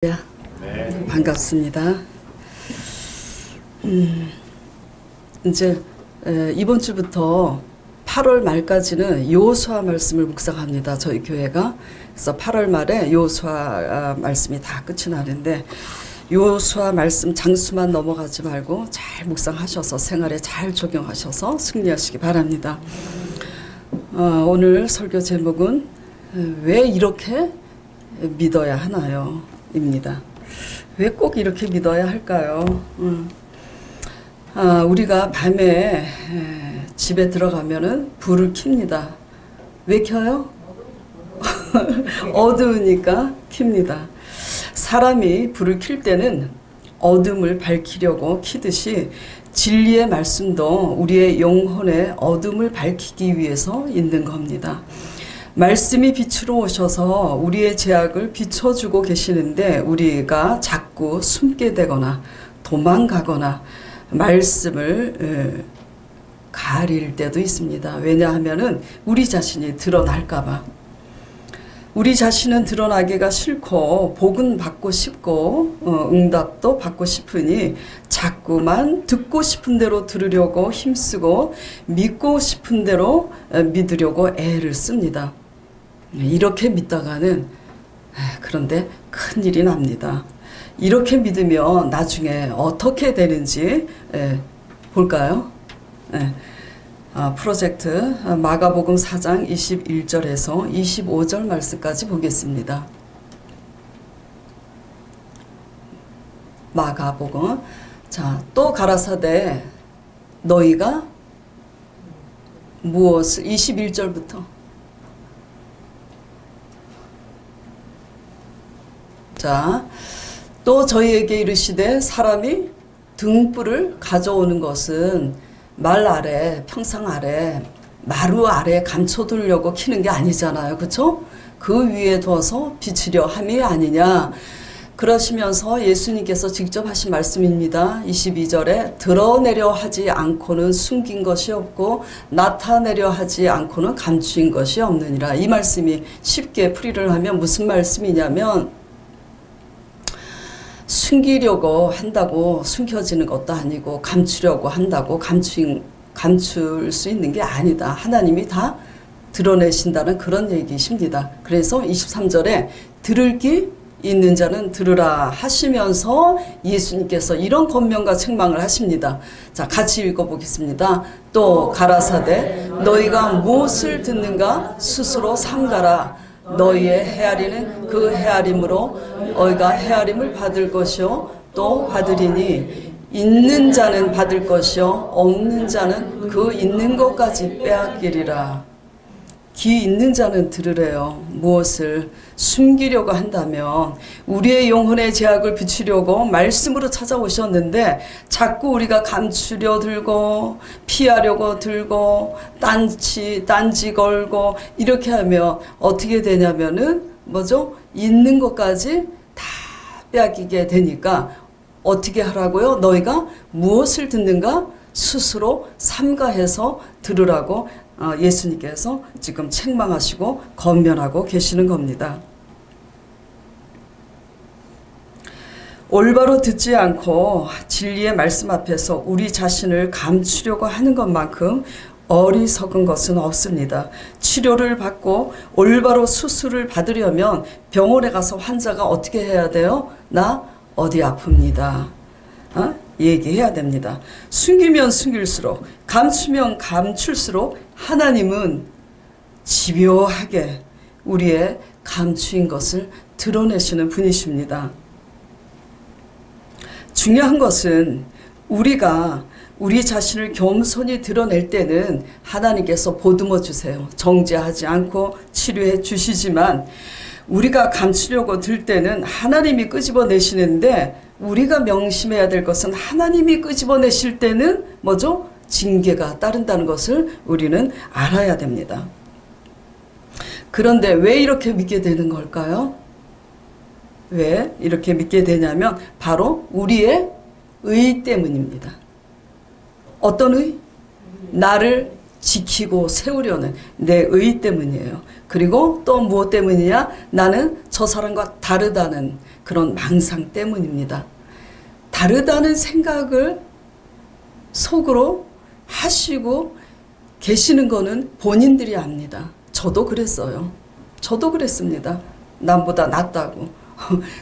네. 반갑습니다. 이제 이번 주부터 8월 말까지는 여호수아 말씀을 묵상합니다. 저희 교회가. 그래서 8월 말에 여호수아 말씀이 다 끝이 나는데 여호수아 말씀 장수만 넘어가지 말고 잘 묵상하셔서 생활에 잘 적용하셔서 승리하시기 바랍니다. 오늘 설교 제목은 왜 이렇게 믿어야 하나요? 입니다. 왜 꼭 이렇게 믿어야 할까요? 우리가 밤에 집에 들어가면은 불을 켭니다. 왜 켜요? 어두우니까 켭니다. 사람이 불을 켤 때는 어둠을 밝히려고 켜듯이 진리의 말씀도 우리의 영혼의 어둠을 밝히기 위해서 있는 겁니다. 말씀이 빛으로 오셔서 우리의 죄악을 비춰주고 계시는데 우리가 자꾸 숨게 되거나 도망가거나 말씀을 가릴 때도 있습니다. 왜냐하면은 우리 자신이 드러날까봐. 우리 자신은 드러나기가 싫고 복은 받고 싶고 응답도 받고 싶으니 자꾸만 듣고 싶은 대로 들으려고 힘쓰고 믿고 싶은 대로 믿으려고 애를 씁니다. 이렇게 믿다가는 그런데 큰일이 납니다. 이렇게 믿으면 나중에 어떻게 되는지 볼까요? 프로젝트 마가복음 4장 21절에서 25절 말씀까지 보겠습니다. 마가복음. 자, 또 가라사대 너희가 무엇을 21절부터 자, 또 저희에게 이르시되 사람이 등불을 가져오는 것은 말 아래, 평상 아래, 마루 아래 감춰두려고 켜는 게 아니잖아요. 그렇죠? 그 위에 두어서 비추려 함이 아니냐. 그러시면서 예수님께서 직접 하신 말씀입니다. 22절에 드러내려 하지 않고는 숨긴 것이 없고 나타내려 하지 않고는 감추인 것이 없느니라. 이 말씀이 쉽게 풀이를 하면 무슨 말씀이냐면 숨기려고 한다고 숨겨지는 것도 아니고 감추려고 한다고 감출 수 있는 게 아니다. 하나님이 다 드러내신다는 그런 얘기십니다. 그래서 23절에 들을 귀 있는 자는 들으라 하시면서 예수님께서 이런 권면과 책망을 하십니다. 자, 같이 읽어보겠습니다. 또 가라사대 너희가 무엇을 듣는가 스스로 삼가라. 너희의 헤아리는 그 헤아림으로 너희가 헤아림을 받을 것이요 또 받으리니 있는 자는 받을 것이요 없는 자는 그 있는 것까지 빼앗기리라. 귀 있는 자는 들으래요. 무엇을 숨기려고 한다면 우리의 영혼의 죄악을 비추려고 말씀으로 찾아오셨는데 자꾸 우리가 감추려 들고 피하려고 들고 딴지 걸고 이렇게 하면 어떻게 되냐면은 뭐죠? 있는 것까지 다 빼앗기게 되니까 어떻게 하라고요? 너희가 무엇을 듣는가? 스스로 삼가해서 들으라고 예수님께서 지금 책망하시고 권면하고 계시는 겁니다. 올바로 듣지 않고 진리의 말씀 앞에서 우리 자신을 감추려고 하는 것만큼 어리석은 것은 없습니다. 치료를 받고 올바로 수술을 받으려면 병원에 가서 환자가 어떻게 해야 돼요? 나 어디 아픕니다. 얘기해야 됩니다. 숨기면 숨길수록 감추면 감출수록 하나님은 집요하게 우리의 감추인 것을 드러내시는 분이십니다. 중요한 것은 우리가 우리 자신을 겸손히 드러낼 때는 하나님께서 보듬어 주세요. 정죄하지 않고 치료해 주시지만 우리가 감추려고 들 때는 하나님이 끄집어내시는데 우리가 명심해야 될 것은 하나님이 끄집어내실 때는 뭐죠? 징계가 따른다는 것을 우리는 알아야 됩니다. 그런데 왜 이렇게 믿게 되는 걸까요? 왜 이렇게 믿게 되냐면 바로 우리의 의 때문입니다. 어떤 의? 나를 지키고 세우려는 내 의 때문이에요. 그리고 또 무엇 때문이냐? 나는 저 사람과 다르다는 그런 망상 때문입니다. 다르다는 생각을 속으로 하시고 계시는 거는 본인들이 압니다. 저도 그랬어요. 저도 그랬습니다. 남보다 낫다고.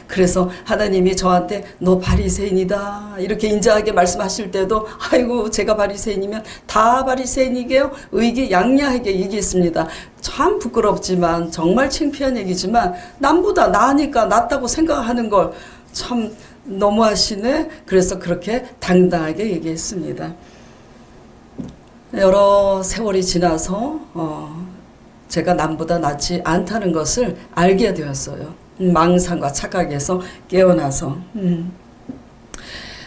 그래서 하나님이 저한테 너 바리새인이다 이렇게 인자하게 말씀하실 때도 아이고 제가 바리새인이면 다 바리새인이게요 의기양양하게 얘기했습니다. 참 부끄럽지만 정말 창피한 얘기지만 남보다 나으니까 낫다고 생각하는 걸 참 너무하시네. 그래서 그렇게 당당하게 얘기했습니다. 여러 세월이 지나서 제가 남보다 낫지 않다는 것을 알게 되었어요. 망상과 착각에서 깨어나서.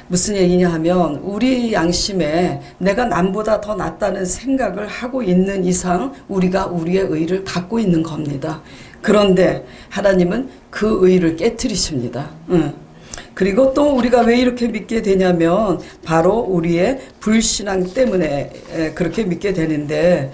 무슨 얘기냐 하면 우리 양심에 내가 남보다 더 낫다는 생각을 하고 있는 이상 우리가 우리의 의를 갖고 있는 겁니다. 그런데 하나님은 그 의를 깨트리십니다. 그리고 또 우리가 왜 이렇게 믿게 되냐면 바로 우리의 불신앙 때문에 그렇게 믿게 되는데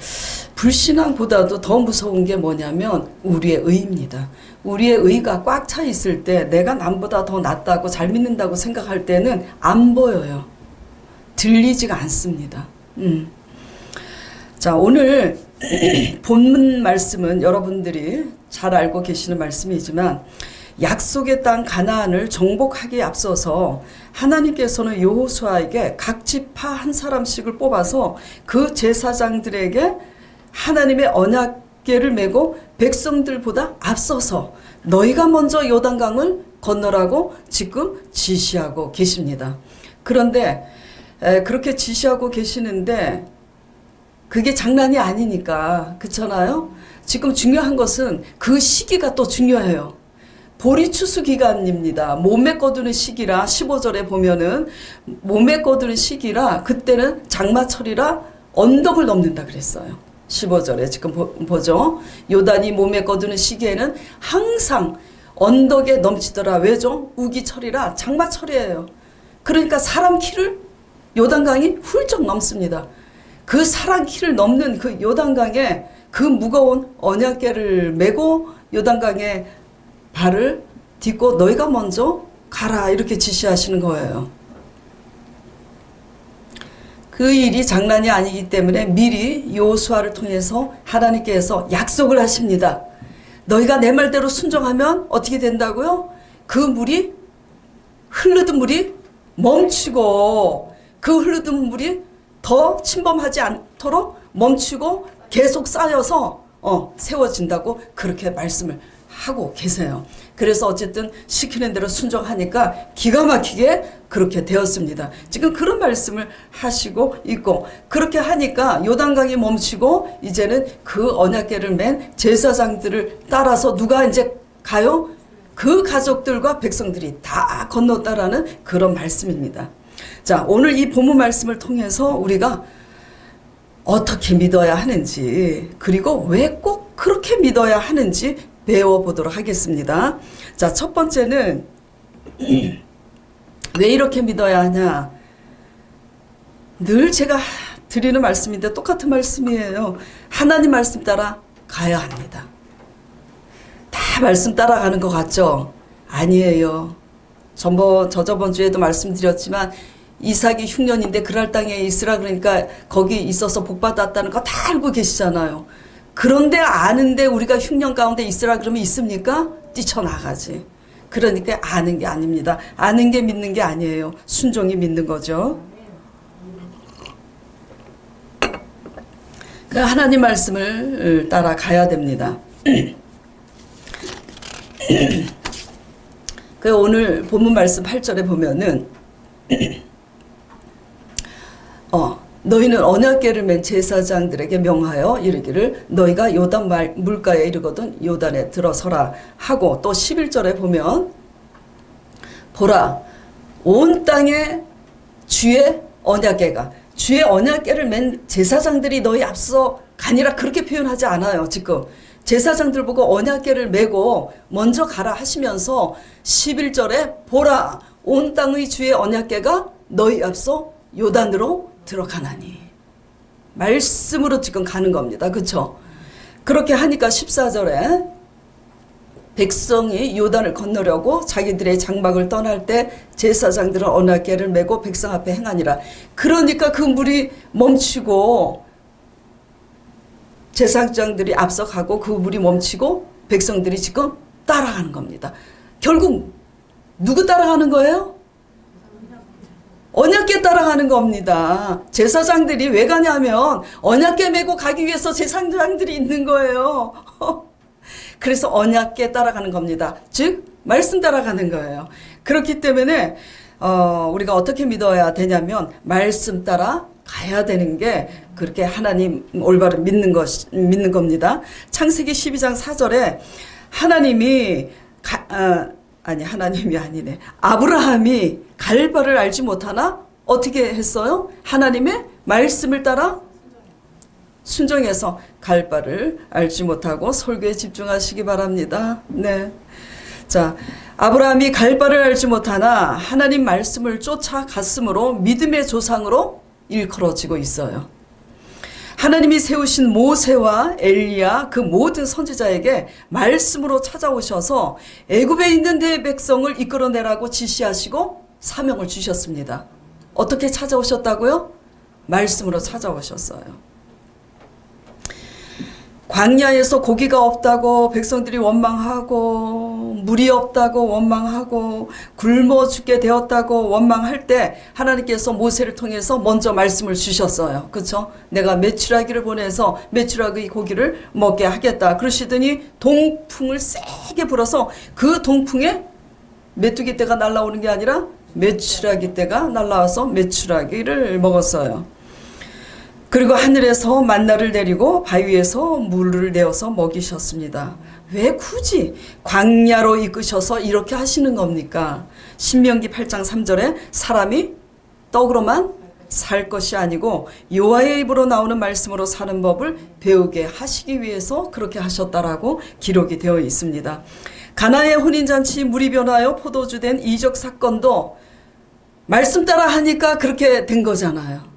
불신앙보다도 더 무서운 게 뭐냐면 우리의 의입니다. 우리의 의가 꽉 차 있을 때 내가 남보다 더 낫다고 잘 믿는다고 생각할 때는 안 보여요. 들리지가 않습니다. 자, 오늘 본문 말씀은 여러분들이 잘 알고 계시는 말씀이지만 약속의 땅 가나안을 정복하기에 앞서서 하나님께서는 여호수아에게 각 지파 한 사람씩을 뽑아서 그 제사장들에게 하나님의 언약궤를 메고 백성들보다 앞서서 너희가 먼저 요단강을 건너라고 지금 지시하고 계십니다. 그런데 그렇게 지시하고 계시는데 그게 장난이 아니니까 그렇잖아요. 지금 중요한 것은 그 시기가 또 중요해요. 보리 추수 기간입니다. 몸에 거두는 시기라 15절에 보면은 몸에 거두는 시기라 그때는 장마철이라 언덕을 넘는다 그랬어요. 15절에 지금 보죠. 요단이 몸에 거두는 시기에는 항상 언덕에 넘치더라. 왜죠? 우기철이라 장마철이에요. 그러니까 사람 키를 요단강이 훌쩍 넘습니다. 그 사람 키를 넘는 그 요단강에 그 무거운 언약궤를 메고 요단강에 발을 딛고 너희가 먼저 가라 이렇게 지시하시는 거예요. 그 일이 장난이 아니기 때문에 미리 여호수아를 통해서 하나님께서 약속을 하십니다. 너희가 내 말대로 순종하면 어떻게 된다고요? 그 물이 흐르던 물이 멈추고 그 흐르던 물이 더 침범하지 않도록 멈추고 계속 쌓여서 세워진다고 그렇게 말씀을 하고 계세요. 그래서 어쨌든 시키는 대로 순종하니까 기가 막히게 그렇게 되었습니다. 지금 그런 말씀을 하시고 있고 그렇게 하니까 요단강이 멈추고 이제는 그 언약궤를 맨 제사장들을 따라서 누가 이제 가요? 그 가족들과 백성들이 다 건넜다라는 그런 말씀입니다. 자, 오늘 이 본문 말씀을 통해서 우리가 어떻게 믿어야 하는지 그리고 왜 꼭 그렇게 믿어야 하는지 배워보도록 하겠습니다. 자, 첫 번째는 왜 이렇게 믿어야 하냐. 늘 제가 드리는 말씀인데 똑같은 말씀이에요. 하나님 말씀 따라 가야 합니다. 다 말씀 따라가는 것 같죠? 아니에요. 저저번 주에도 말씀드렸지만 이삭이 흉년인데 그랄 땅에 있으라 그러니까 거기 있어서 복받았다는 거 다 알고 계시잖아요. 그런데 아는데 우리가 흉년 가운데 있으라 그러면 있습니까? 뛰쳐나가지. 그러니까 아는 게 아닙니다. 아는 게 믿는 게 아니에요. 순종이 믿는 거죠. 하나님 말씀을 따라가야 됩니다. 오늘 본문 말씀 8절에 보면은 너희는 언약궤를 맨 제사장들에게 명하여 이르기를 너희가 요단 물가에 이르거든 요단에 들어서라 하고 또 11절에 보면 보라 온 땅에 주의 언약궤가 주의 언약궤를 맨 제사장들이 너희 앞서 가니라 그렇게 표현하지 않아요. 지금 제사장들 보고 언약궤를 메고 먼저 가라 하시면서 11절에 보라 온 땅의 주의 언약궤가 너희 앞서 요단으로 들어가나니 말씀으로 지금 가는 겁니다. 그렇죠? 그렇게 하니까 14절에 백성이 요단을 건너려고 자기들의 장막을 떠날 때 제사장들은 언약궤를 메고 백성 앞에 행하니라. 그러니까 그 물이 멈추고 제사장들이 앞서가고 그 물이 멈추고 백성들이 지금 따라가는 겁니다. 결국 누구 따라가는 거예요? 언약궤 따라가는 겁니다. 제사장들이 왜 가냐면 언약궤 메고 가기 위해서 제사장들이 있는 거예요. 그래서 언약궤 따라가는 겁니다. 즉 말씀 따라가는 거예요. 그렇기 때문에 우리가 어떻게 믿어야 되냐면 말씀 따라 가야 되는 게 그렇게 하나님 올바른 믿는 겁니다. 창세기 12장 4절에 하나님이 하나님이 아니네. 아브라함이 갈 바를 알지 못하나 어떻게 했어요? 하나님의 말씀을 따라 순종해서 갈 바를 알지 못하고 설교에 집중하시기 바랍니다. 네. 자, 아브라함이 갈 바를 알지 못하나 하나님 말씀을 쫓아갔으므로 믿음의 조상으로 일컬어지고 있어요. 하나님이 세우신 모세와 엘리야 그 모든 선지자에게 말씀으로 찾아오셔서 애굽에 있는 내 백성을 이끌어내라고 지시하시고 사명을 주셨습니다. 어떻게 찾아오셨다고요? 말씀으로 찾아오셨어요. 광야에서 고기가 없다고 백성들이 원망하고 물이 없다고 원망하고 굶어 죽게 되었다고 원망할 때 하나님께서 모세를 통해서 먼저 말씀을 주셨어요. 그렇죠? 내가 메추라기를 보내서 메추라기 고기를 먹게 하겠다. 그러시더니 동풍을 세게 불어서 그 동풍에 메뚜기 떼가 날아오는 게 아니라 메추라기 떼가 날아와서 메추라기를 먹었어요. 그리고 하늘에서 만나를 내리고 바위에서 물을 내어서 먹이셨습니다. 왜 굳이 광야로 이끄셔서 이렇게 하시는 겁니까? 신명기 8장 3절에 사람이 떡으로만 살 것이 아니고 여호와의 입으로 나오는 말씀으로 사는 법을 배우게 하시기 위해서 그렇게 하셨다라고 기록이 되어 있습니다. 가나의 혼인잔치 물이 변하여 포도주 된 이적 사건도 말씀 따라 하니까 그렇게 된 거잖아요.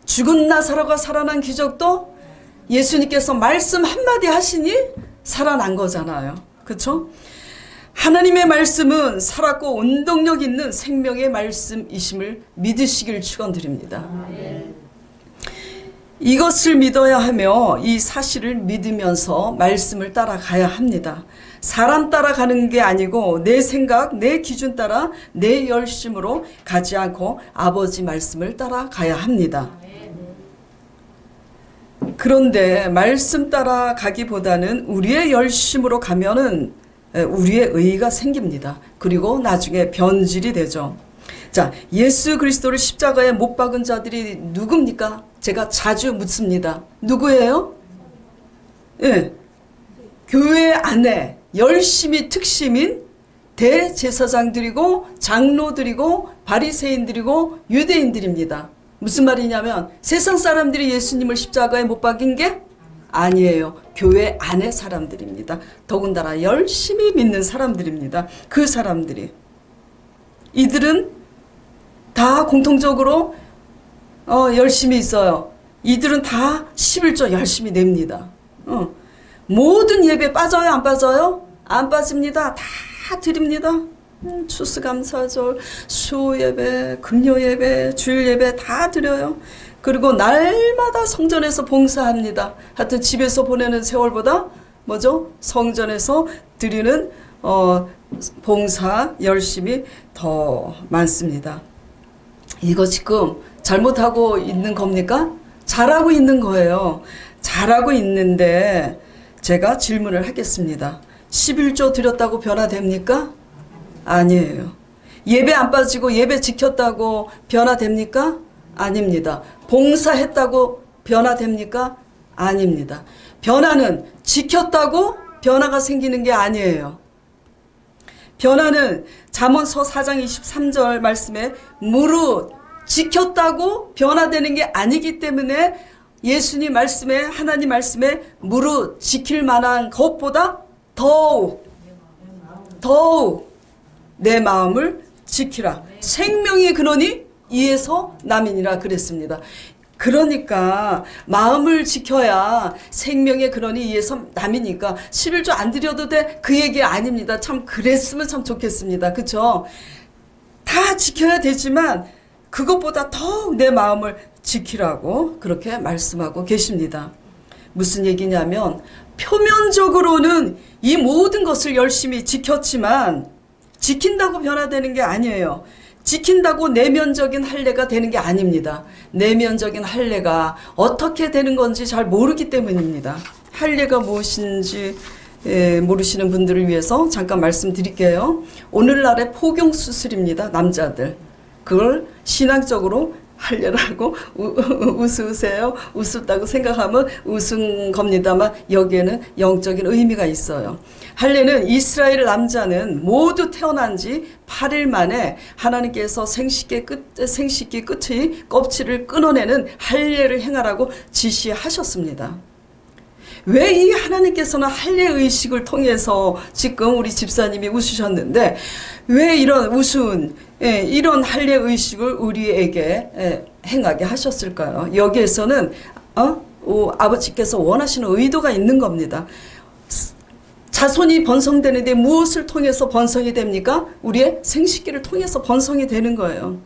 죽은 나사로가 살아난 기적도 예수님께서 말씀 한마디 하시니 살아난 거잖아요. 그렇죠? 하나님의 말씀은 살았고 운동력 있는 생명의 말씀이심을 믿으시길 축원드립니다. 이것을 믿어야 하며 이 사실을 믿으면서 말씀을 따라가야 합니다. 사람 따라가는 게 아니고 내 생각, 내 기준 따라 내 열심으로 가지 않고 아버지 말씀을 따라가야 합니다. 그런데 말씀 따라 가기보다는 우리의 열심으로 가면은 우리의 의의가 생깁니다. 그리고 나중에 변질이 되죠. 자, 예수 그리스도를 십자가에 못 박은 자들이 누굽니까? 제가 자주 묻습니다. 누구예요? 예. 교회 안에 열심히 특심인 대제사장들이고 장로들이고 바리새인들이고 유대인들입니다. 무슨 말이냐면 세상 사람들이 예수님을 십자가에 못 박인 게 아니에요. 교회 안의 사람들입니다. 더군다나 열심히 믿는 사람들입니다. 그 사람들이. 이들은 다 공통적으로 열심히 있어요. 이들은 다 11조 열심히 냅니다. 모든 예배 빠져요? 안 빠져요? 안 빠집니다. 다 드립니다. 추수감사절, 수예배, 금요예배, 주일예배 다 드려요. 그리고 날마다 성전에서 봉사합니다. 하여튼 집에서 보내는 세월보다 뭐죠? 성전에서 드리는 봉사 열심히 더 많습니다. 이거 지금 잘못하고 있는 겁니까? 잘하고 있는 거예요. 잘하고 있는데 제가 질문을 하겠습니다. 11조 드렸다고 변화됩니까? 아니에요. 예배 안 빠지고 예배 지켰다고 변화됩니까? 아닙니다. 봉사했다고 변화됩니까? 아닙니다. 변화는 지켰다고 변화가 생기는 게 아니에요. 변화는 잠언서 4장 23절 말씀에 무릇 지켰다고 변화되는 게 아니기 때문에 예수님 말씀에 하나님 말씀에 무릇 지킬 만한 것보다 더욱 내 마음을 지키라. 생명이 근원이 이에서 남이니라 그랬습니다. 그러니까 마음을 지켜야 생명의 근원이 이에서 남이니까 11조 안 드려도 돼? 그 얘기 아닙니다. 참 그랬으면 참 좋겠습니다. 그쵸? 다 지켜야 되지만 그것보다 더욱 내 마음을 지키라고 그렇게 말씀하고 계십니다. 무슨 얘기냐면 표면적으로는 이 모든 것을 열심히 지켰지만 지킨다고 변화되는 게 아니에요. 지킨다고 내면적인 할례가 되는 게 아닙니다. 내면적인 할례가 어떻게 되는 건지 잘 모르기 때문입니다. 할례가 무엇인지 모르시는 분들을 위해서 잠깐 말씀드릴게요. 오늘날의 포경수술입니다. 남자들. 그걸 신앙적으로 할례라고 웃으세요. 웃었다고 생각하면 웃은 겁니다만 여기에는 영적인 의미가 있어요. 할례는 이스라엘 남자는 모두 태어난 지 8일 만에 하나님께서 생식기 끝의 껍질을 끊어내는 할례를 행하라고 지시하셨습니다. 왜 이 하나님께서는 할례 의식을 통해서 지금 우리 집사님이 웃으셨는데 왜 이런 우스운 이런 할례 의식을 우리에게 행하게 하셨을까요? 여기에서는 아버지께서 원하시는 의도가 있는 겁니다. 자손이 번성되는데 무엇을 통해서 번성이 됩니까? 우리의 생식기를 통해서 번성이 되는 거예요.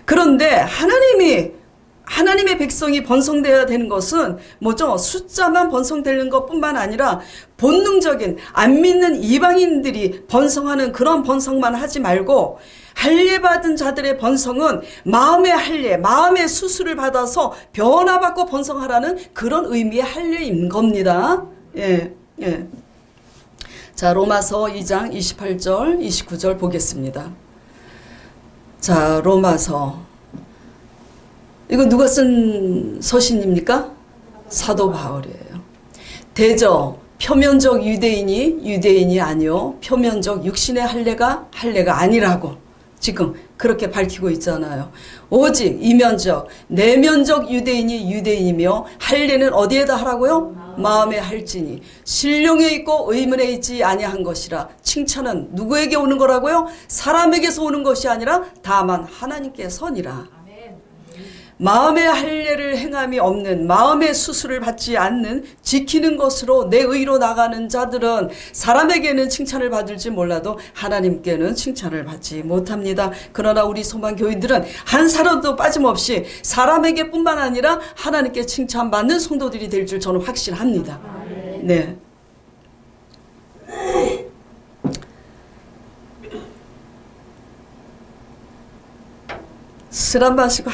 그런데 하나님의 백성이 번성되어야 되는 것은 뭐죠? 숫자만 번성되는 것뿐만 아니라 본능적인 안 믿는 이방인들이 번성하는 그런 번성만 하지 말고 할례 받은 자들의 번성은 마음의 할례, 마음의 수술을 받아서 변화받고 번성하라는 그런 의미의 할례인 겁니다. 예. 자, 로마서 2장 28절, 29절 보겠습니다. 자, 로마서. 이거 누가 쓴 서신입니까? 사도 바울이에요. 대저 표면적 유대인이 아니요 표면적 육신의 할례가 아니라고 지금 그렇게 밝히고 있잖아요. 오직 이면적 내면적 유대인이 유대인이며 할례는 어디에다 하라고요? 마음에 할지니 신령에 있고 의문에 있지 아니한 것이라. 칭찬은 누구에게 오는 거라고요? 사람에게서 오는 것이 아니라 다만 하나님께서니라. 마음의 할례를 행함이 없는, 마음의 수술을 받지 않는, 지키는 것으로 내 의로 나가는 자들은 사람에게는 칭찬을 받을지 몰라도 하나님께는 칭찬을 받지 못합니다. 그러나 우리 소망교인들은 한 사람도 빠짐없이 사람에게 뿐만 아니라 하나님께 칭찬받는 성도들이 될 줄 저는 확신합니다. 네. 술 한 마시고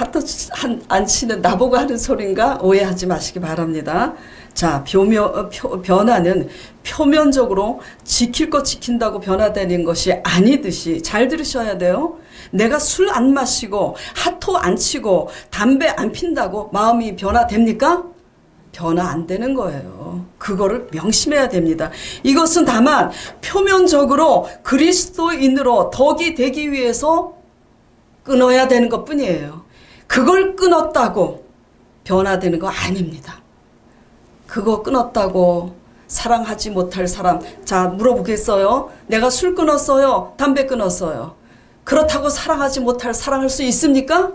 안 치는 나보고 하는 소린가 오해하지 마시기 바랍니다. 자, 변화는 표면적으로 지킬 것 지킨다고 변화되는 것이 아니듯이 잘 들으셔야 돼요. 내가 술 안 마시고 핫토 안 치고 담배 안 핀다고 마음이 변화됩니까? 변화 안 되는 거예요. 그거를 명심해야 됩니다. 이것은 다만 표면적으로 그리스도인으로 덕이 되기 위해서 끊어야 되는 것 뿐이에요. 그걸 끊었다고 변화되는 거 아닙니다. 그거 끊었다고 사랑하지 못할 사람, 자 물어보겠어요? 내가 술 끊었어요? 담배 끊었어요? 그렇다고 사랑할 수 있습니까?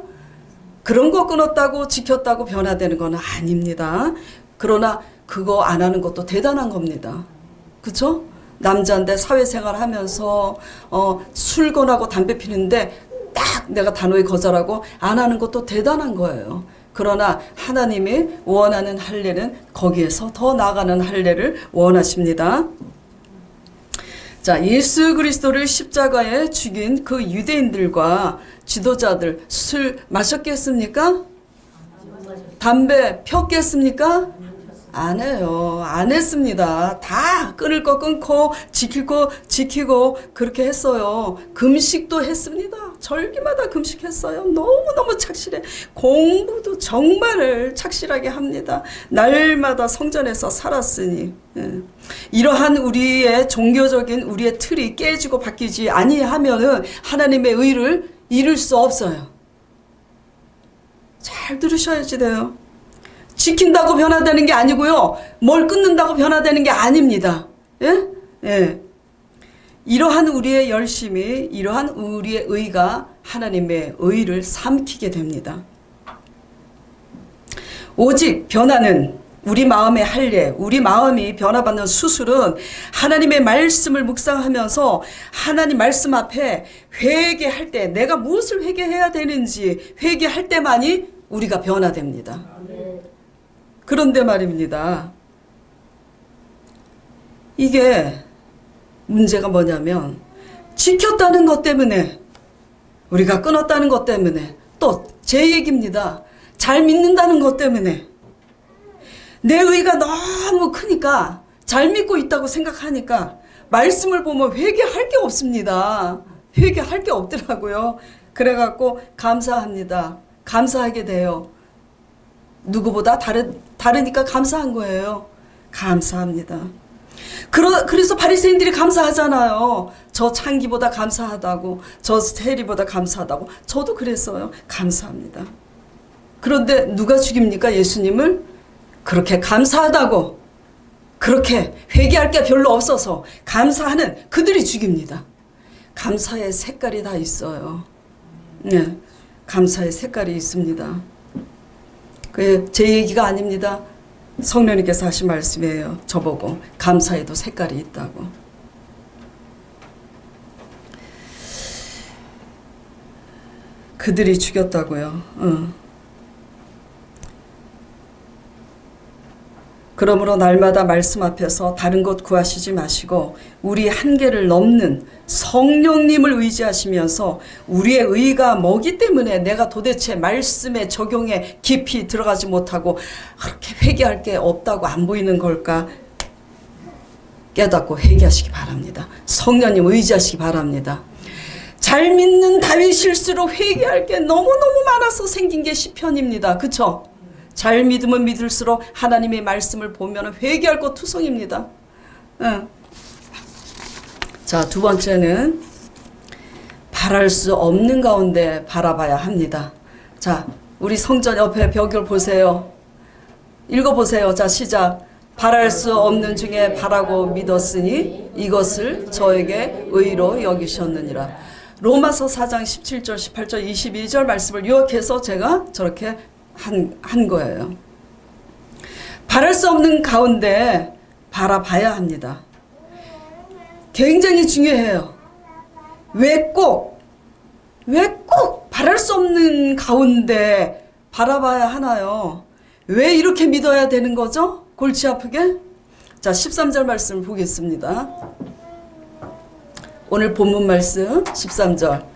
그런 거 끊었다고 지켰다고 변화되는 건 아닙니다. 그러나 그거 안 하는 것도 대단한 겁니다. 그쵸? 남자인데 사회생활 하면서 술 권하고 담배 피는데 딱 내가 단호히 거절하고 안 하는 것도 대단한 거예요. 그러나 하나님이 원하는 할례는 거기에서 더 나아가는 할례를 원하십니다. 자, 예수 그리스도를 십자가에 죽인 그 유대인들과 지도자들 술 마셨겠습니까? 담배 폈겠습니까? 안 해요. 안 했습니다. 다 끊을 거 끊고 지킬 거 지키고 그렇게 했어요. 금식도 했습니다. 절기마다 금식했어요. 너무너무 착실해. 공부도 정말 착실하게 합니다. 날마다 성전에서 살았으니. 이러한 우리의 종교적인 우리의 틀이 깨지고 바뀌지 아니하면은 하나님의 의를 이룰 수 없어요. 잘 들으셔야지 돼요. 지킨다고 변화되는 게 아니고요. 뭘 끊는다고 변화되는 게 아닙니다. 예? 예. 이러한 우리의 열심이, 이러한 우리의 의가 하나님의 의를 삼키게 됩니다. 오직 변화는 우리 마음의 할례, 우리 마음이 변화받는 수술은 하나님의 말씀을 묵상하면서 하나님 말씀 앞에 회개할 때 내가 무엇을 회개해야 되는지 회개할 때만이 우리가 변화됩니다. 그런데 말입니다. 이게 문제가 뭐냐면 지켰다는 것 때문에 우리가 끊었다는 것 때문에 또 제 얘기입니다. 잘 믿는다는 것 때문에 내 의가 너무 크니까 잘 믿고 있다고 생각하니까 말씀을 보면 회개할 게 없습니다. 회개할 게 없더라고요. 그래갖고 감사합니다. 감사하게 돼요. 누구보다 다르니까 감사한 거예요. 감사합니다. 그래서 바리새인들이 감사하잖아요. 저 창기보다 감사하다고, 저 세리보다 감사하다고. 저도 그랬어요. 감사합니다. 그런데 누가 죽입니까? 예수님을? 그렇게 감사하다고, 그렇게 회개할 게 별로 없어서 감사하는 그들이 죽입니다. 감사의 색깔이 다 있어요. 네, 감사의 색깔이 있습니다. 그게 제 얘기가 아닙니다. 성령님께서 하신 말씀이에요. 저보고 감사에도 색깔이 있다고. 그들이 죽였다고요. 그러므로 날마다 말씀 앞에서 다른 것 구하시지 마시고 우리 한계를 넘는 성령님을 의지하시면서 우리의 의가 뭐기 때문에 내가 도대체 말씀의 적용에 깊이 들어가지 못하고 그렇게 회개할 게 없다고 안 보이는 걸까 깨닫고 회개하시기 바랍니다. 성령님 의지하시기 바랍니다. 잘 믿는 다윗일수록 회개할 게 너무너무 많아서 생긴 게 시편입니다. 그쵸? 잘 믿으면 믿을수록 하나님의 말씀을 보면 회개할 것 투성입니다. 자, 두 번째는 바랄 수 없는 가운데 바라봐야 합니다. 자, 우리 성전 옆에 벽을 보세요. 읽어보세요. 자, 시작. 바랄 수 없는 중에 바라고 믿었으니 이것을 저에게 의로 여기셨느니라. 로마서 4장 17절, 18절, 22절 말씀을 요약해서 제가 저렇게 한 거예요. 바랄 수 없는 가운데 바라봐야 합니다. 굉장히 중요해요. 왜 꼭 바랄 수 없는 가운데 바라봐야 하나요? 왜 이렇게 믿어야 되는 거죠? 골치 아프게? 자, 13절 말씀을 보겠습니다. 오늘 본문 말씀 13절.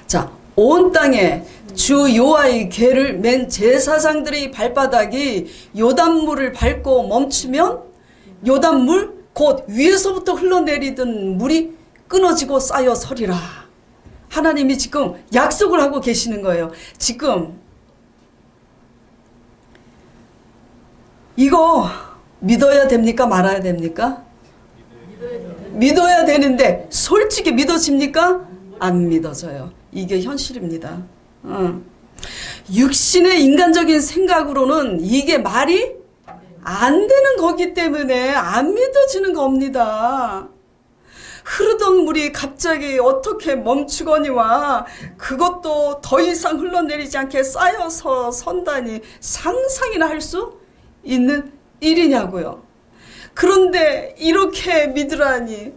자, 온 땅에 주 여호와의 궤를 맨 제사장들의 발바닥이 요단물을 밟고 멈추면 요단물 곧 위에서부터 흘러내리던 물이 끊어지고 쌓여 서리라. 하나님이 지금 약속을 하고 계시는 거예요. 지금 이거 믿어야 됩니까? 말아야 됩니까? 믿어야 되는데 솔직히 믿어집니까? 안 믿어져요. 이게 현실입니다. 육신의 인간적인 생각으로는 이게 말이 안 되는 거기 때문에 안 믿어지는 겁니다. 흐르던 물이 갑자기 어떻게 멈추거니와 그것도 더 이상 흘러내리지 않게 쌓여서 선다니 상상이나 할 수 있는 일이냐고요. 그런데 이렇게 믿으라니,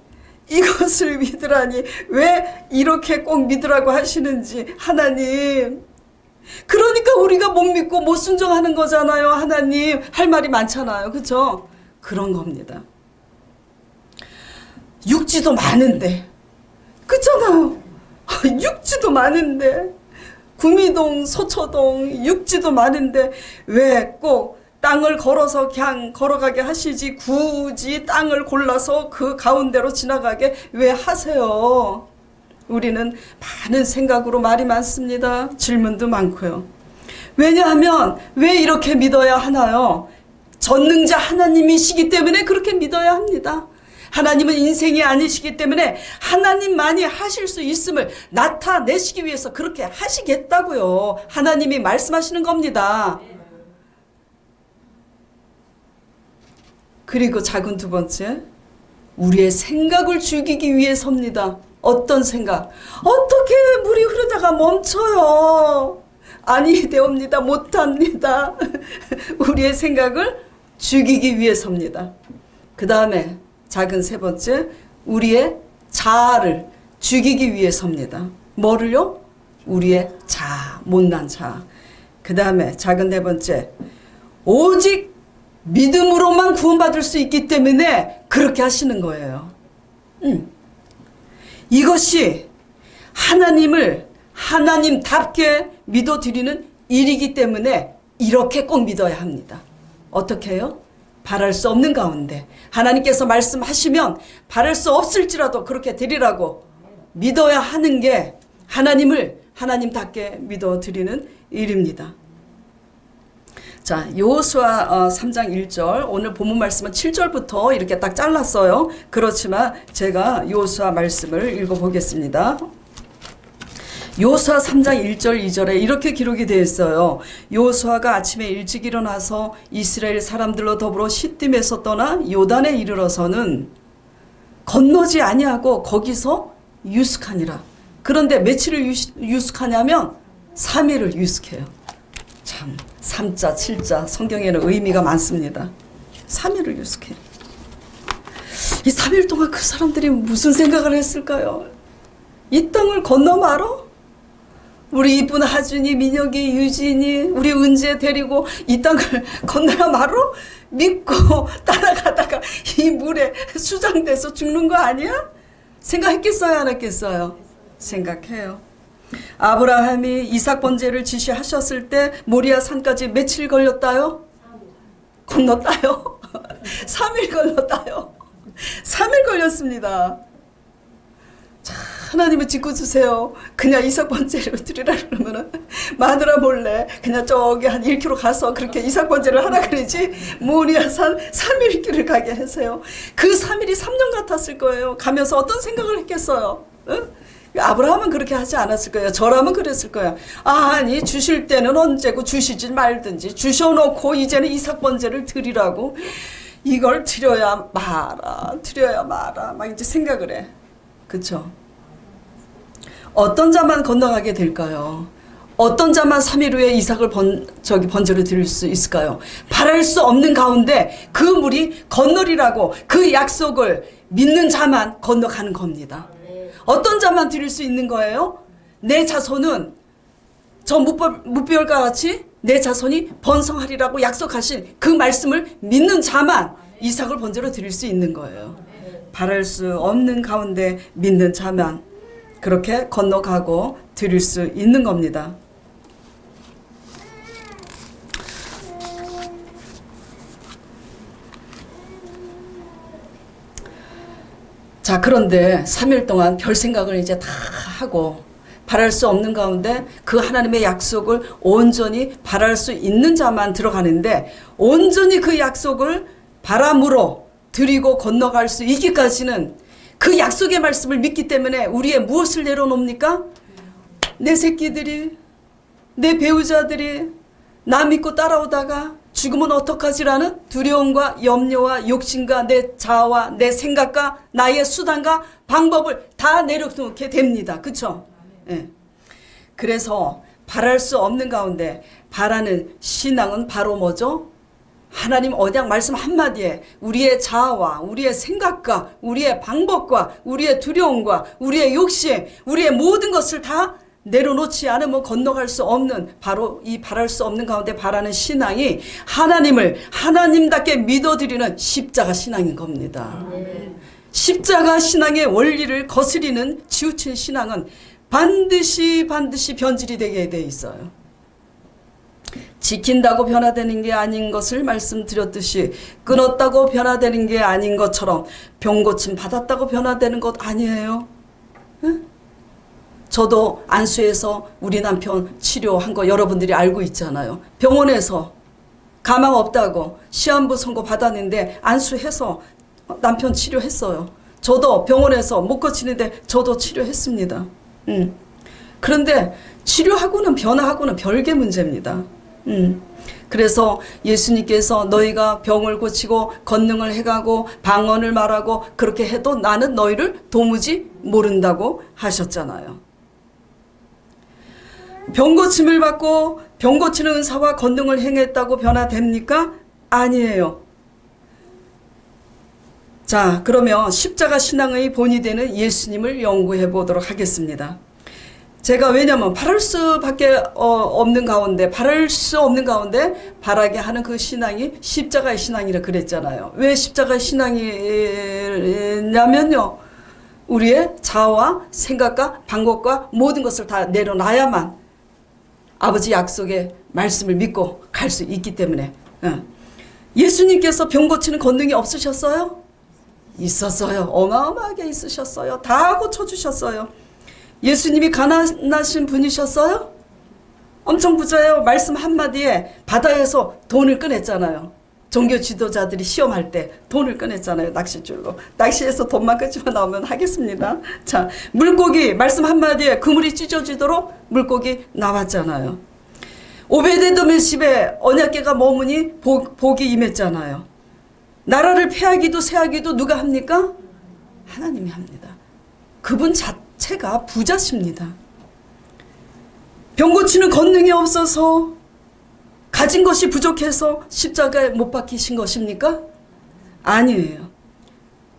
이것을 믿으라니 왜 이렇게 꼭 믿으라고 하시는지 하나님. 그러니까 우리가 못 믿고 못 순종하는 거잖아요. 하나님 할 말이 많잖아요. 그렇죠? 그런 겁니다. 육지도 많은데, 그렇잖아요. 육지도 많은데, 구미동, 서초동 육지도 많은데 왜 꼭 땅을 걸어서 그냥 걸어가게 하시지 굳이 땅을 골라서 그 가운데로 지나가게 왜 하세요? 우리는 많은 생각으로 말이 많습니다. 질문도 많고요. 왜냐하면 왜 이렇게 믿어야 하나요? 전능자 하나님이시기 때문에 그렇게 믿어야 합니다. 하나님은 인생이 아니시기 때문에 하나님만이 하실 수 있음을 나타내시기 위해서 그렇게 하시겠다고요. 하나님이 말씀하시는 겁니다. 그리고 작은 두 번째, 우리의 생각을 죽이기 위해서입니다. 어떤 생각? 어떻게 물이 흐르다가 멈춰요? 아니 되옵니다. 못합니다. 우리의 생각을 죽이기 위해서입니다. 그 다음에 작은 세 번째, 우리의 자아를 죽이기 위해서입니다. 뭐를요? 우리의 자아, 못난 자아. 그 다음에 작은 네 번째, 오직 믿음으로만 구원받을 수 있기 때문에 그렇게 하시는 거예요. 이것이 하나님을 하나님답게 믿어드리는 일이기 때문에 이렇게 꼭 믿어야 합니다. 어떻게 해요? 바랄 수 없는 가운데 하나님께서 말씀하시면 바랄 수 없을지라도 그렇게 드리라고 믿어야 하는 게 하나님을 하나님답게 믿어드리는 일입니다. 자, 여호수아 3장 1절, 오늘 본문 말씀은 7절부터 이렇게 딱 잘랐어요. 그렇지만 제가 여호수아 말씀을 읽어보겠습니다. 여호수아 3장 1절 2절에 이렇게 기록이 되어 있어요. 여호수아가 아침에 일찍 일어나서 이스라엘 사람들로 더불어 시딤에서 떠나 요단에 이르러서는 건너지 아니하고 거기서 유숙하니라. 그런데 며칠을 유숙하냐면 3일을 유숙해요. 참 3자 7자 성경에는 의미가 많습니다. 3일을 유숙해. 이 3일 동안 그 사람들이 무슨 생각을 했을까요? 이 땅을 건너 말어? 우리 이쁜 하준이, 민혁이, 유진이, 우리 은재 데리고 이 땅을 건너야 말어? 믿고 따라가다가 이 물에 수장돼서 죽는 거 아니야? 생각했겠어요? 안 했겠어요? 생각해요. 아브라함이 이삭 번제를 지시하셨을 때 모리아 산까지 며칠 걸렸다요? 건넜다요? 3일 걸렸다요? 3일 걸렸습니다. 자, 하나님은 짓궂으세요. 그냥 이삭 번제를 드리라 그러면은 마누라 몰래 그냥 저기 한 1km 가서 그렇게 이삭 번제를 하라 그러지 모리아 산 3일 길을 가게 하세요. 그 3일이 3년 같았을 거예요. 가면서 어떤 생각을 했겠어요? 응? 아브라함은 그렇게 하지 않았을 거예요. 저라면 그랬을 거예요. 아니 주실 때는 언제고 주시지 말든지 주셔놓고 이제는 이삭 번제를 드리라고 이걸 드려야 마라 막 이제 생각을 해. 그쵸? 어떤 자만 건너가게 될까요? 어떤 자만 3일 후에 이삭을 번제로 드릴 수 있을까요? 바랄 수 없는 가운데 그 물이 건너리라고 그 약속을 믿는 자만 건너가는 겁니다. 어떤 자만 드릴 수 있는 거예요? 내 자손은 저 무뼈열과 같이 내 자손이 번성하리라고 약속하신 그 말씀을 믿는 자만 이삭을 번제로 드릴 수 있는 거예요. 바랄 수 없는 가운데 믿는 자만 그렇게 건너가고 드릴 수 있는 겁니다. 자, 그런데 3일 동안 별 생각을 이제 다 하고 바랄 수 없는 가운데 그 하나님의 약속을 온전히 바랄 수 있는 자만 들어가는데 온전히 그 약속을 바람으로 드리고 건너갈 수 있기까지는 그 약속의 말씀을 믿기 때문에 우리의 무엇을 내려놓습니까? 내 새끼들이, 내 배우자들이 나 믿고 따라오다가 죽으면 어떡하지라는 두려움과 염려와 욕심과 내 자아와 내 생각과 나의 수단과 방법을 다 내려놓게 됩니다. 그쵸? 예. 그래서 바랄 수 없는 가운데 바라는 신앙은 바로 뭐죠? 하나님 언약 말씀 한마디에 우리의 자아와 우리의 생각과 우리의 방법과 우리의 두려움과 우리의 욕심, 우리의 모든 것을 다 내려놓지 않으면 건너갈 수 없는 바로 이 바랄 수 없는 가운데 바라는 신앙이 하나님을 하나님답게 믿어드리는 십자가 신앙인 겁니다. 십자가 신앙의 원리를 거스리는 치우친 신앙은 반드시 변질이 되게 돼 있어요. 지킨다고 변화되는 게 아닌 것을 말씀드렸듯이 끊었다고 변화되는 게 아닌 것처럼 병 고침 받았다고 변화되는 것 아니에요. 응? 저도 안수해서 우리 남편 치료한 거 여러분들이 알고 있잖아요. 병원에서 가망 없다고 시한부 선고 받았는데 안수해서 남편 치료했어요. 저도 병원에서 못 고치는데 저도 치료했습니다. 그런데 치료하고는 변화하고는 별개 문제입니다. 그래서 예수님께서 너희가 병을 고치고 권능을 해가고 방언을 말하고 그렇게 해도 나는 너희를 도무지 모른다고 하셨잖아요. 병 고침을 받고 병 고치는 은사와 권능을 행했다고 변화됩니까? 아니에요. 자, 그러면 십자가 신앙의 본이 되는 예수님을 연구해 보도록 하겠습니다. 제가 왜냐면 바랄 수 없는 가운데 바라게 하는 그 신앙이 십자가의 신앙이라 그랬잖아요. 왜 십자가의 신앙이냐면요, 우리의 자아와 생각과 방법과 모든 것을 다 내려놔야만 아버지 약속의 말씀을 믿고 갈 수 있기 때문에. 예수님께서 병 고치는 권능이 없으셨어요? 있었어요. 어마어마하게 있으셨어요. 다 고쳐주셨어요. 예수님이 가난하신 분이셨어요? 엄청 부자예요. 말씀 한마디에 바다에서 돈을 꺼냈잖아요. 종교 지도자들이 시험할 때 돈을 꺼냈잖아요. 낚싯줄로. 낚시해서 돈만 끄집어 나오면 하겠습니다. 자, 물고기 말씀 한마디에 그물이 찢어지도록 물고기 나왔잖아요. 오베데돔의 집에 언약궤가 머무니 복이 임했잖아요. 나라를 패하기도 세하기도 누가 합니까? 하나님이 합니다. 그분 자체가 부자십니다. 병 고치는 권능이 없어서 가진 것이 부족해서 십자가에 못 박히신 것입니까? 아니에요.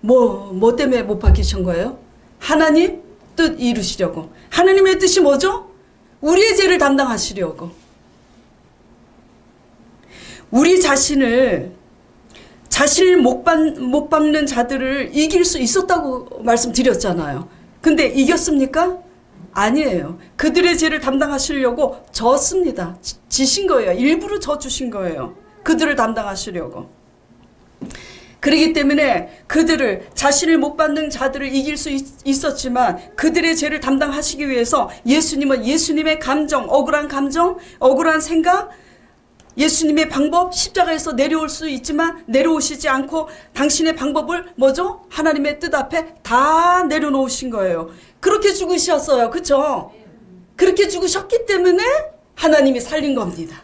뭐 때문에 못 박히신 거예요? 하나님 뜻 이루시려고. 하나님의 뜻이 뭐죠? 우리의 죄를 담당하시려고. 우리 자신을 못 박는 자들을 이길 수 있었다고 말씀드렸잖아요. 근데 이겼습니까? 아니에요. 그들의 죄를 담당하시려고 졌습니다. 지신 거예요. 일부러 져주신 거예요. 그들을 담당하시려고. 그렇기 때문에 그들을, 자신을 못 받는 자들을 이길 수 있었지만 그들의 죄를 담당하시기 위해서 예수님은 예수님의 감정, 억울한 생각, 예수님의 방법, 십자가에서 내려올 수 있지만 내려오시지 않고 당신의 방법을 뭐죠? 하나님의 뜻 앞에 다 내려놓으신 거예요. 그렇게 죽으셨어요. 그쵸? 그렇게 죽으셨기 때문에 하나님이 살린 겁니다.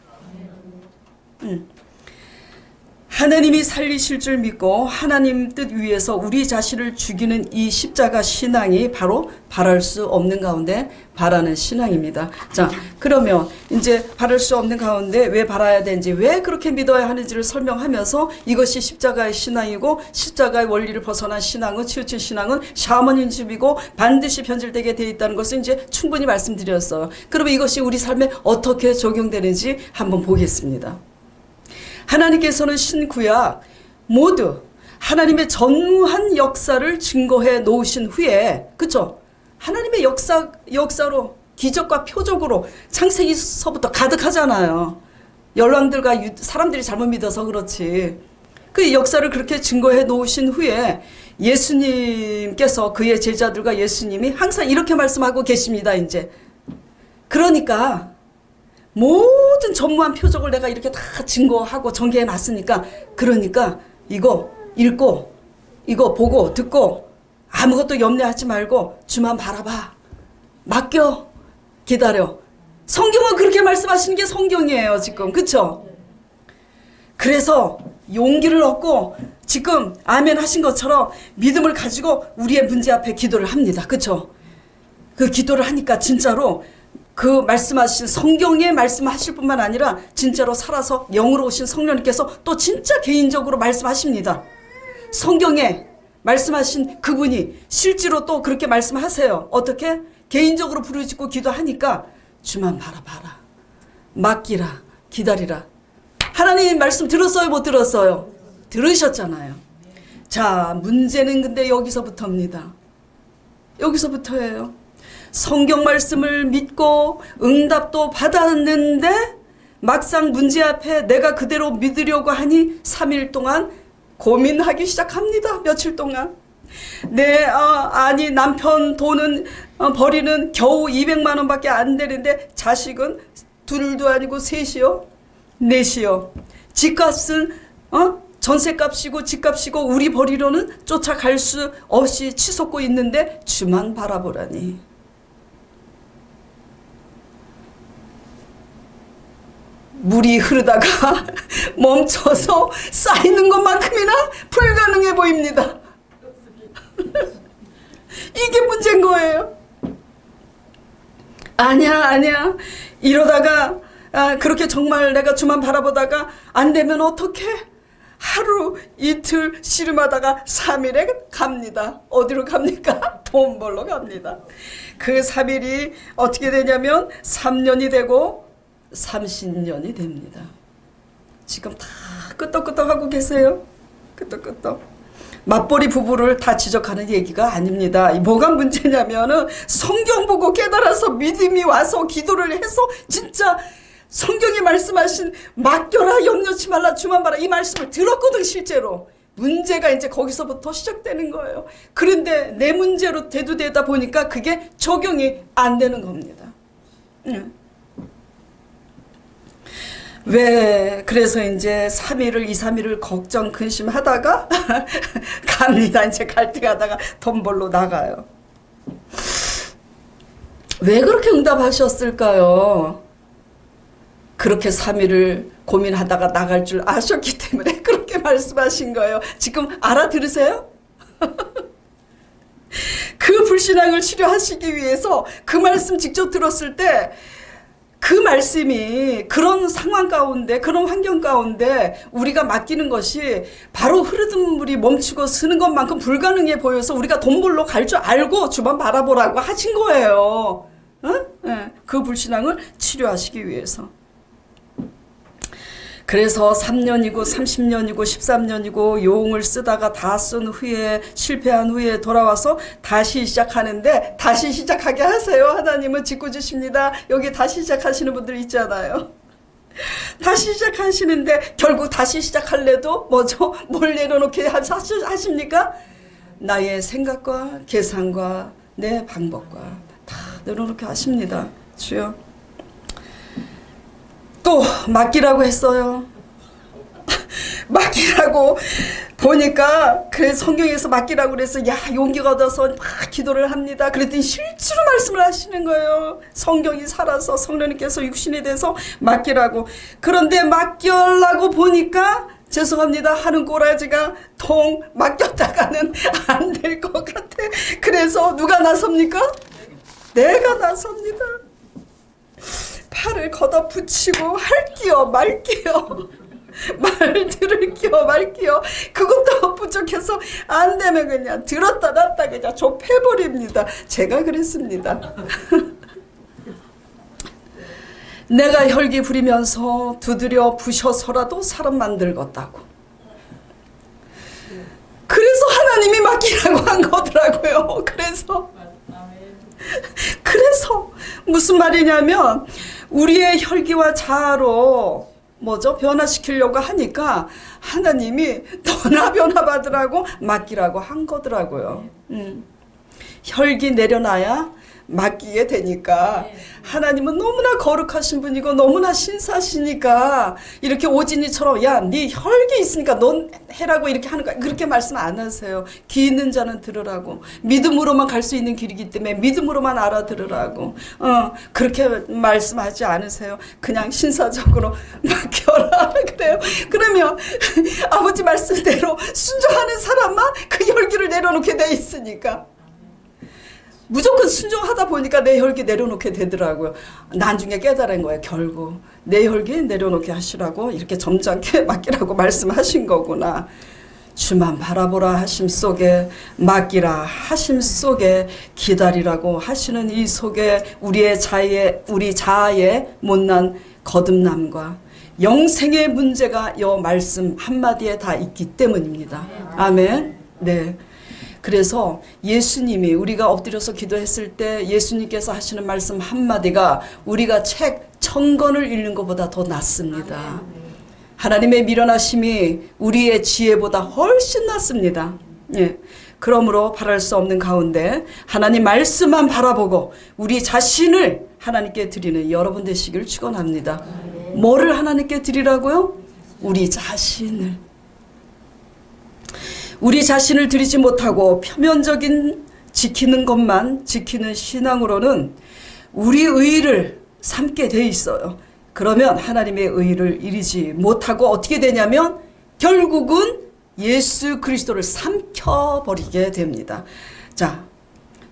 하나님이 살리실 줄 믿고 하나님 뜻 위에서 우리 자신을 죽이는 이 십자가 신앙이 바로 바랄 수 없는 가운데 바라는 신앙입니다. 자, 그러면 이제 바랄 수 없는 가운데 왜 바라야 되는지, 왜 그렇게 믿어야 하는지를 설명하면서 이것이 십자가의 신앙이고, 십자가의 원리를 벗어난 신앙은, 치우친 신앙은 샤머니즘이고 반드시 변질되게 되어 있다는 것을 이제 충분히 말씀드렸어요. 그러면 이것이 우리 삶에 어떻게 적용되는지 한번 보겠습니다. 하나님께서는 신구약 모두 하나님의 전무한 역사를 증거해 놓으신 후에, 그쵸? 하나님의 역사로, 기적과 표적으로 창세기서부터 가득하잖아요. 열왕들과 사람들이 잘못 믿어서 그렇지. 그 역사를 그렇게 증거해 놓으신 후에 예수님께서, 그의 제자들과 예수님이 항상 이렇게 말씀하고 계십니다. 이제 그러니까 모든 전무한 표적을 내가 이렇게 다 증거하고 전개해 놨으니까, 그러니까 이거 읽고 이거 보고 듣고 아무것도 염려하지 말고 주만 바라봐. 맡겨. 기다려. 성경은 그렇게 말씀하시는 게 성경이에요, 지금. 그쵸? 그래서 용기를 얻고 지금 아멘 하신 것처럼 믿음을 가지고 우리의 문제 앞에 기도를 합니다. 그쵸? 그 기도를 하니까 진짜로 그 말씀하신, 성경에 말씀하실 뿐만 아니라 진짜로 살아서 영으로 오신 성령님께서 또 진짜 개인적으로 말씀하십니다. 성경에 말씀하신 그분이 실제로 또 그렇게 말씀하세요. 어떻게? 개인적으로 부르짖고 기도하니까 주만 바라봐라. 맡기라. 기다리라. 하나님 말씀 들었어요? 못 들었어요? 들으셨잖아요. 자, 문제는 근데 여기서부터입니다. 여기서부터예요. 성경 말씀을 믿고 응답도 받았는데 막상 문제 앞에 내가 그대로 믿으려고 하니 3일 동안 고민하기 시작합니다. 며칠 동안. 아니 남편 돈은 벌이는 겨우 200만 원밖에 안 되는데 자식은 둘도 아니고 셋이요. 넷이요. 집값은 전세값이고 집값이고 우리 벌이로는 쫓아갈 수 없이 치솟고 있는데 주만 바라보라니. 물이 흐르다가 멈춰서 쌓이는 것만큼이나 불가능해 보입니다. 이게 문제인 거예요. 아니야, 아니야. 이러다가 그렇게 정말 내가 주만 바라보다가 안 되면 어떡해? 하루 이틀 씨름하다가 3일에 갑니다. 어디로 갑니까? 돈 벌러 갑니다. 그 3일이 어떻게 되냐면 3년이 되고 30년이 됩니다. 지금 다 끄떡끄떡하고 계세요. 끄떡끄떡. 맞벌이 부부를 다 지적하는 얘기가 아닙니다. 뭐가 문제냐면은 성경 보고 깨달아서 믿음이 와서 기도를 해서 진짜 성경에 말씀하신 맡겨라, 염려치 말라, 주만 바라, 이 말씀을 들었거든. 실제로 문제가 이제 거기서부터 시작되는 거예요. 그런데 내 문제로 대두되다 보니까 그게 적용이 안 되는 겁니다. 왜 그래서 이제 3일을 2, 3일을 걱정 근심하다가 갑니다. 이제 갈등하다가 돈 벌러 나가요. 왜 그렇게 응답하셨을까요? 그렇게 3일을 고민하다가 나갈 줄 아셨기 때문에 그렇게 말씀하신 거예요. 지금 알아들으세요? 그 불신앙을 치료하시기 위해서 그 말씀 직접 들었을 때 그 말씀이 그런 상황 가운데, 그런 환경 가운데 우리가 맡기는 것이 바로 흐르던 물이 멈추고 서는 것만큼 불가능해 보여서 우리가 돈 벌러 갈 줄 알고 주만 바라보라고 하신 거예요. 그 불신앙을 치료하시기 위해서. 그래서 3년이고 30년이고 13년이고 용을 쓰다가 다 쓴 후에 실패한 후에 돌아와서 다시 시작하는데 다시 시작하게 하세요. 하나님은 짓궂으십니다. 여기 다시 시작하시는 분들 있잖아요. 다시 시작하시는데 결국 다시 시작할래도 뭐죠? 뭘 내려놓게 하십니까? 나의 생각과 계산과 내 방법과 다 내려놓게 하십니다. 주여. 또 맡기라고 했어요. 맡기라고 보니까 그래 성경에서 맡기라고 그래서 야 용기가 얻어서 막 기도를 합니다. 그랬더니 실제로 말씀을 하시는 거예요. 성경이 살아서 성령님께서 육신이 돼서 맡기라고. 그런데 맡기려고 보니까 죄송합니다 하는 꼬라지가 통 맡겼다가는 안 될 것 같아. 그래서 누가 나섭니까? 내가 나섭니다. 팔을 걷어붙이고 할게요 말게요 말 들을게요 말게요. 그것도 부족해서 안 되면 그냥 들었다 놨다 그냥 좁혀버립니다. 제가 그랬습니다. 내가 혈기 부리면서 두드려 부셔서라도 사람 만들겠다고. 그래서 하나님이 맡기라고 한 거더라고요. 그래서 무슨 말이냐면 우리의 혈기와 자아로 뭐죠? 변화시키려고 하니까 하나님이 너나 변화받으라고 맡기라고 한 거더라고요. 혈기 내려놔야 맡기게 되니까 하나님은 너무나 거룩하신 분이고 너무나 신사시니까 이렇게 오진이처럼 야, 네 혈기 있으니까 넌 해라고 이렇게 하는 거야. 그렇게 말씀 안 하세요. 귀 있는 자는 들으라고. 믿음으로만 갈 수 있는 길이기 때문에 믿음으로만 알아들으라고. 그렇게 말씀하지 않으세요. 그냥 신사적으로 맡겨라 그래요. 그러면 아버지 말씀대로 순종하는 사람만 그 혈기를 내려놓게 돼 있으니까 무조건 순종하다 보니까 내 혈기 내려놓게 되더라고요. 나중에 깨달은 거예요. 결국 내 혈기 내려놓게 하시라고 이렇게 점잖게 맡기라고 말씀하신 거구나. 주만 바라보라 하심 속에 맡기라 하심 속에 기다리라고 하시는 이 속에 우리 자아의 못난 거듭남과 영생의 문제가 이 말씀 한마디에 다 있기 때문입니다. 아멘. 네. 그래서 예수님이 우리가 엎드려서 기도했을 때 예수님께서 하시는 말씀 한마디가 우리가 책 1000권을 읽는 것보다 더 낫습니다. 하나님의 미련하심이 우리의 지혜보다 훨씬 낫습니다. 예. 그러므로 바랄 수 없는 가운데 하나님 말씀만 바라보고 우리 자신을 하나님께 드리는 여러분 되시길 축원합니다. 뭐를 하나님께 드리라고요? 우리 자신을. 우리 자신을 드리지 못하고 표면적인 지키는 것만 지키는 신앙으로는 우리 의를 삼게 돼 있어요. 그러면 하나님의 의를 이루지 못하고 어떻게 되냐면 결국은 예수 그리스도를 삼켜버리게 됩니다. 자,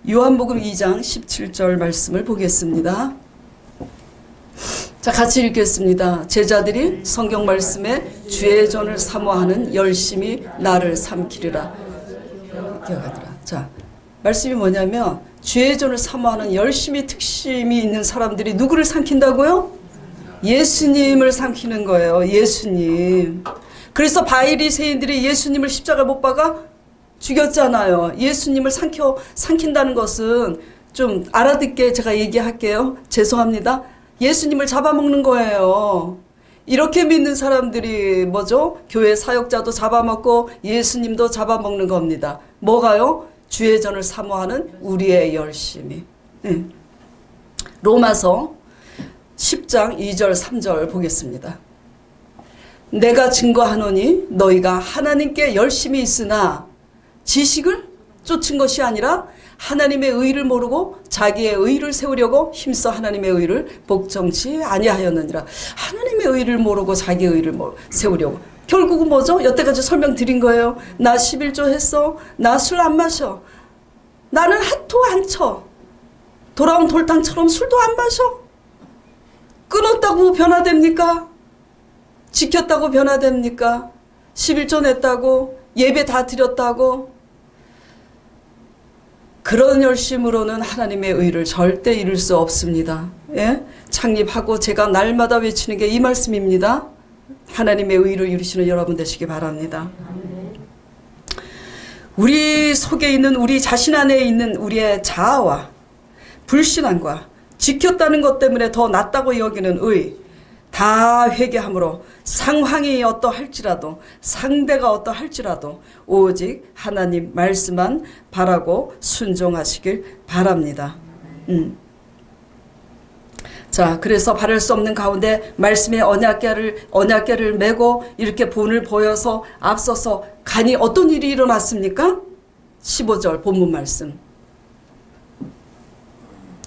요한복음 2장 17절 말씀을 보겠습니다. 자, 같이 읽겠습니다. 제자들이 성경 말씀에 주의 전을 사모하는 열심히 나를 삼키리라. 기억하더라. 자, 말씀이 뭐냐면 주의 전을 사모하는 열심히 특심이 있는 사람들이 누구를 삼킨다고요? 예수님을 삼키는 거예요. 예수님. 그래서 바리새인들이 예수님을 십자가 못 박아 죽였잖아요. 예수님을 삼킨다는 것은 좀 알아듣게 제가 얘기할게요. 죄송합니다. 예수님을 잡아먹는 거예요. 이렇게 믿는 사람들이 뭐죠? 교회 사역자도 잡아먹고 예수님도 잡아먹는 겁니다. 뭐가요? 주의 전을 사모하는 우리의 열심이. 로마서 10장 2절 3절 보겠습니다. 내가 증거하노니 너희가 하나님께 열심히 있으나 지식을 쫓은 것이 아니라 하나님의 의를 모르고 자기의 의를 세우려고 힘써 하나님의 의를 복종치 아니하였느니라. 하나님의 의를 모르고 자기의 의를 세우려고. 결국은 뭐죠? 여태까지 설명드린 거예요. 나 11조 했어. 나 술 안 마셔. 나는 핫도 안 쳐. 돌아온 돌탕처럼 술도 안 마셔. 끊었다고 변화됩니까? 지켰다고 변화됩니까? 11조 냈다고? 예배 다 드렸다고? 그런 열심으로는 하나님의 의를 절대 이룰 수 없습니다. 예? 창립하고 제가 날마다 외치는 게 이 말씀입니다. 하나님의 의를 이루시는 여러분 되시기 바랍니다. 우리 속에 있는 우리 자신 안에 있는 우리의 자아와 불신앙과 지켰다는 것 때문에 더 낫다고 여기는 의 다 회개함으로 상황이 어떠할지라도 상대가 어떠할지라도 오직 하나님 말씀만 바라고 순종하시길 바랍니다. 자, 그래서 바랄 수 없는 가운데 말씀의 언약궤를 메고 이렇게 본을 보여서 앞서서 가니 어떤 일이 일어났습니까? 15절 본문 말씀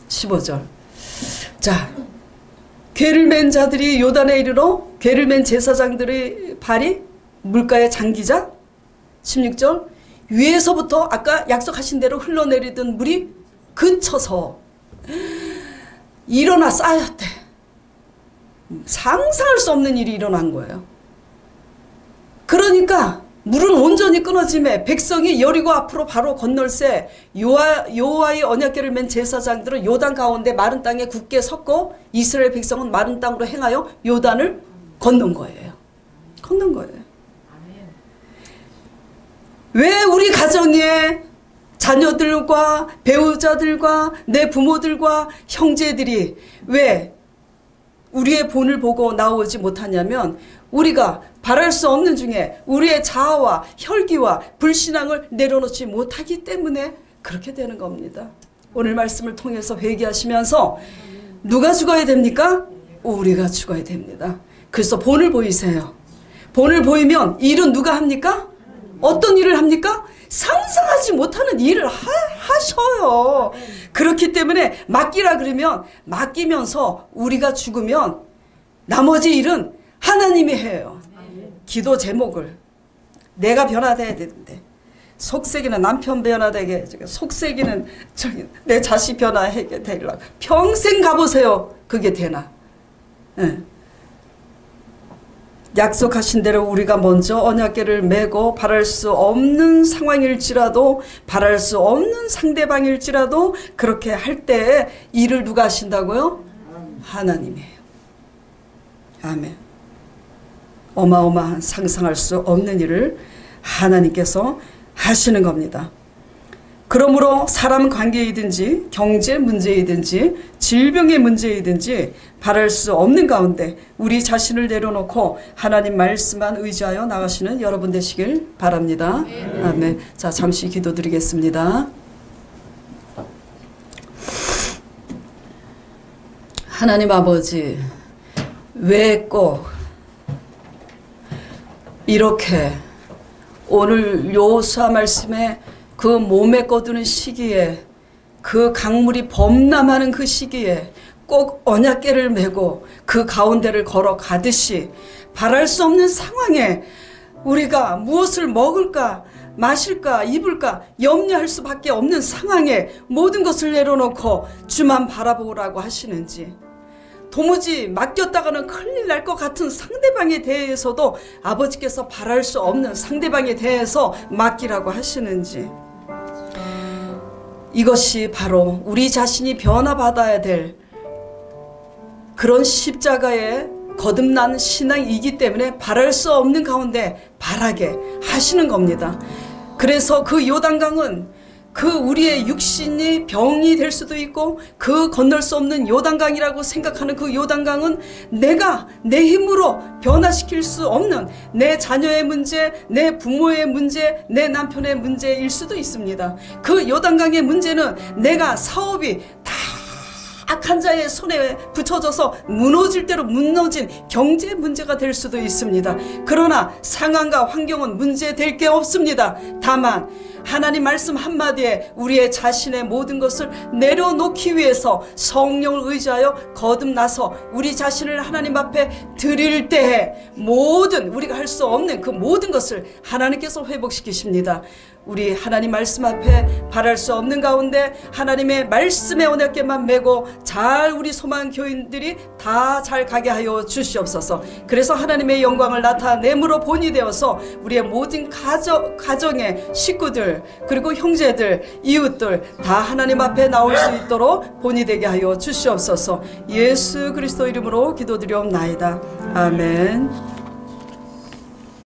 15절. 자, 궤를 맨 자들이 요단에 이르러 궤를 맨 제사장들의 발이 물가에 잠기자 16절. 위에서부터 아까 약속하신 대로 흘러내리던 물이 그쳐서 일어나 쌓였대. 상상할 수 없는 일이 일어난 거예요. 그러니까 물은 온전히 끊어짐에 백성이 여리고 앞으로 바로 건널새 여호와의 언약궤를 맨 제사장들은 요단 가운데 마른 땅에 굳게 섰고 이스라엘 백성은 마른 땅으로 행하여 요단을 건넌 거예요. 건넌 거예요. 왜 우리 가정에 자녀들과 배우자들과 내 부모들과 형제들이 왜 우리의 본을 보고 나오지 못하냐면 우리가 바랄 수 없는 중에 우리의 자아와 혈기와 불신앙을 내려놓지 못하기 때문에 그렇게 되는 겁니다. 오늘 말씀을 통해서 회개하시면서 누가 죽어야 됩니까? 우리가 죽어야 됩니다. 그래서 본을 보이세요. 본을 보이면 일은 누가 합니까? 어떤 일을 합니까? 상상하지 못하는 일을 하셔요. 그렇기 때문에 맡기라 그러면 맡기면서 우리가 죽으면 나머지 일은 하나님이 해요. 기도 제목을 내가 변화돼야 되는데 속세기는 남편 변화되게 속세기는 내 자식 변화하게 되려고 평생 가보세요. 그게 되나? 네. 약속하신 대로 우리가 먼저 언약궤를 메고 바랄 수 없는 상황일지라도 바랄 수 없는 상대방일지라도 그렇게 할 때 일을 누가 하신다고요? 하나님이에요. 아멘. 어마어마한 상상할 수 없는 일을 하나님께서 하시는 겁니다. 그러므로 사람 관계이든지 경제 문제이든지 질병의 문제이든지 바랄 수 없는 가운데 우리 자신을 내려놓고 하나님 말씀만 의지하여 나가시는 여러분 되시길 바랍니다. 아멘. 자, 잠시 기도드리겠습니다. 하나님 아버지, 왜 꼭 이렇게 오늘 여호수아 말씀에 그 몸에 거두는 시기에 그 강물이 범람하는 그 시기에 꼭 언약궤를 메고 그 가운데를 걸어가듯이 바랄 수 없는 상황에 우리가 무엇을 먹을까 마실까 입을까 염려할 수밖에 없는 상황에 모든 것을 내려놓고 주만 바라보라고 하시는지, 도무지 맡겼다가는 큰일 날 것 같은 상대방에 대해서도 아버지께서 바랄 수 없는 상대방에 대해서 맡기라고 하시는지, 이것이 바로 우리 자신이 변화받아야 될 그런 십자가의 거듭난 신앙이기 때문에 바랄 수 없는 가운데 바라게 하시는 겁니다. 그래서 그 요단강은 그 우리의 육신이 병이 될 수도 있고 그 건널 수 없는 요단강이라고 생각하는 그 요단강은 내가 내 힘으로 변화시킬 수 없는 내 자녀의 문제, 내 부모의 문제, 내 남편의 문제일 수도 있습니다. 그 요단강의 문제는 내가 사업이 다 악한 자의 손에 붙여져서 무너질 대로 무너진 경제 문제가 될 수도 있습니다. 그러나 상황과 환경은 문제될 게 없습니다. 다만 하나님 말씀 한마디에 우리의 자신의 모든 것을 내려놓기 위해서 성령을 의지하여 거듭나서 우리 자신을 하나님 앞에 드릴 때에 모든 우리가 할 수 없는 그 모든 것을 하나님께서 회복시키십니다. 우리 하나님 말씀 앞에 바랄 수 없는 가운데 하나님의 말씀의 언약궤만 메고 잘 우리 소망 교인들이 다 잘 가게 하여 주시옵소서. 그래서 하나님의 영광을 나타내므로 본이 되어서 우리의 모든 가정의 식구들 그리고 형제들 이웃들 다 하나님 앞에 나올 수 있도록 본이 되게 하여 주시옵소서. 예수 그리스도 이름으로 기도드리옵나이다. 아멘.